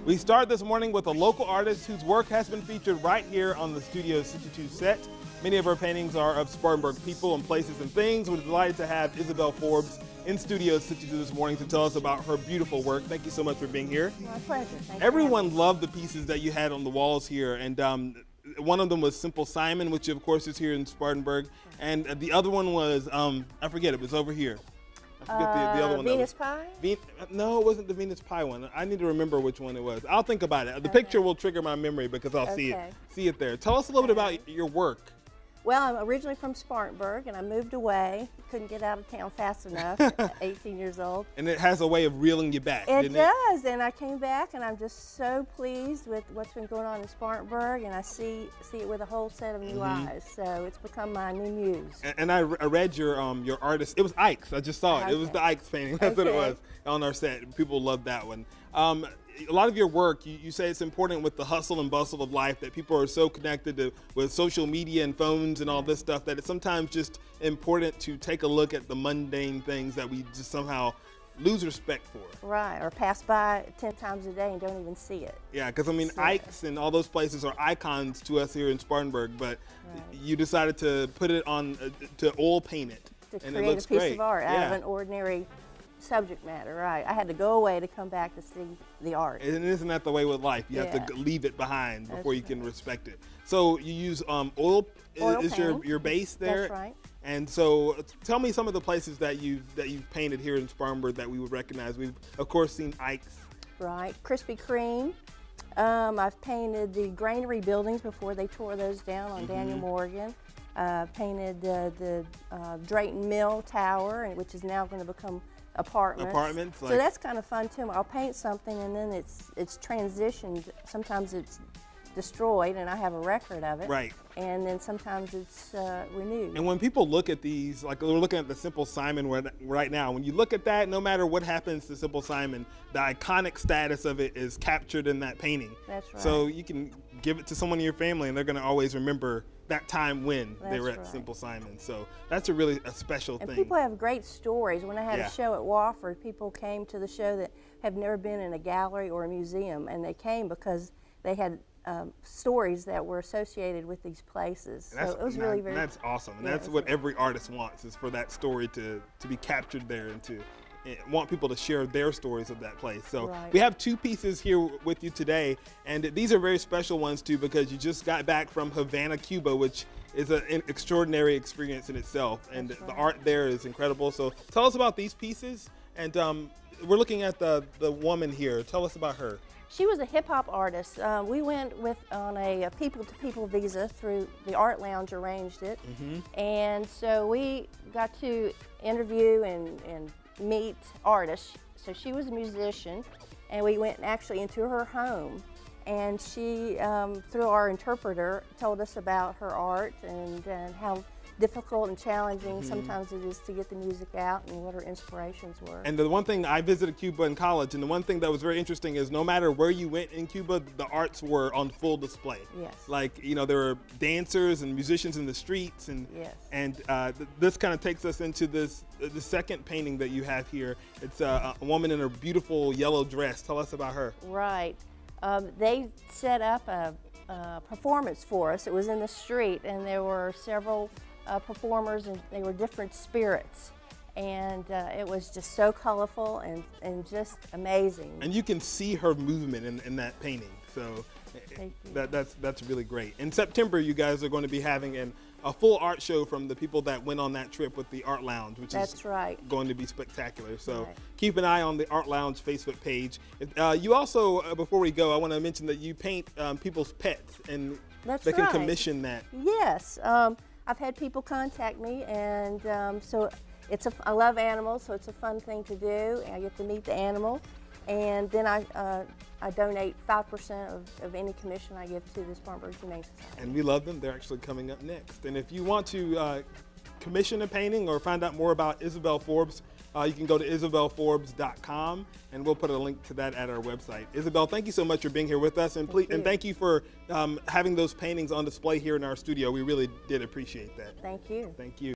We start this morning with a local artist whose work has been featured right here on the Studio 62 set. Many of her paintings are of Spartanburg people and places and things. We're delighted to have Isabel Forbes in Studio 62 this morning to tell us about her beautiful work. Thank you so much for being here. My pleasure. Thank Everyone loved the pieces that you had on the walls here, and one of them was Simple Simon, which of course is here in Spartanburg, and the other one was, I forget, it was over here. I forget the other one. Venus Pie? No, it wasn't the Venus Pie one. I need to remember which one it was. I'll think about it. The picture will trigger my memory because I'll see it there. Tell us a little bit about your work. Well, I'm originally from Spartanburg, and I moved away. Couldn't get out of town fast enough, 18 years old. And it has a way of reeling you back, It does, and I came back, and I'm just so pleased with what's been going on in Spartanburg, and I see it with a whole set of new eyes. So it's become my new muse. And I read your artist. It was Ike's. I just saw it. It was the Ike's painting. That's what it was on our set. People loved that one. A lot of your work, you say it's important with the hustle and bustle of life, that people are so connected with social media and phones and all this stuff, that it's sometimes just important to take a look at the mundane things that we just somehow lose respect for. Right, or pass by 10 times a day and don't even see it. Yeah, because I mean, Ike's and all those places are icons to us here in Spartanburg, but you decided to put it on, to oil paint it. To and create it looks a piece great. Of art out of an ordinary subject matter, right. I had to go away to come back to see the art. And isn't that the way with life? You have to leave it behind before you can respect it. So you use oil is your base there? That's right. And so tell me some of the places that you've painted here in Spartanburg that we would recognize. We've of course seen Ike's. Right. Krispy Kreme. I've painted the granary buildings before they tore those down on Daniel Morgan. Painted the Drayton Mill Tower, which is now going to become apartments. So that's kind of fun too. I'll paint something and then it's transitioned. Sometimes it's destroyed and I have a record of it. Right. And then sometimes it's renewed. And when people look at these, like we're looking at the Simple Simon right now, when you look at that, no matter what happens to Simple Simon, the iconic status of it is captured in that painting. That's right. So you can give it to someone in your family and they're going to always remember that time when they were at Simple Simon. So that's a special thing. And people have great stories. When I had a show at Wofford, people came to the show that have never been in a gallery or a museum, and they came because they had stories that were associated with these places. So it was really very. That's awesome. And that's what every artist wants, is for that story to be captured there and to want people to share their stories of that place. So we have two pieces here with you today, and these are very special ones too, because you just got back from Havana, Cuba, which is an extraordinary experience in itself, and the art there is incredible. So tell us about these pieces, and we're looking at the woman here. Tell us about her. She was a hip-hop artist. We went on a people-to-people visa through the Art Lounge, arranged it, and so we got to interview and meet artists. So she was a musician, and we went actually into her home, and she, through our interpreter, told us about her art and how difficult and challenging sometimes it is to get the music out, and what her inspirations were. And the one thing, I visited Cuba in college, and the one thing that was very interesting is no matter where you went in Cuba, the arts were on full display. Yes. Like, you know, there were dancers and musicians in the streets, and this kind of takes us into the second painting that you have here. It's a woman in a beautiful yellow dress. Tell us about her. Right. They set up a performance for us. It was in the street, and there were several performers, and they were different spirits, and it was just so colorful and just amazing. And you can see her movement in that painting, so that's really great. In September, you guys are going to be having a full art show from the people that went on that trip with the Art Lounge, which is going to be spectacular. So keep an eye on the Art Lounge Facebook page. You also, before we go, I want to mention that you paint people's pets, and they can commission that. Yes. I've had people contact me, and so I love animals, so it's a fun thing to do. I get to meet the animal, and then I donate 5% of any commission I give to the Spartanburg Humane Society. And we love them. They're actually coming up next. And if you want to commission a painting or find out more about Isabel Forbes, you can go to isabelforbes.com, and we'll put a link to that at our website. Isabel, thank you so much for being here with us, and thank you for having those paintings on display here in our studio. We really did appreciate that. Thank you. Thank you.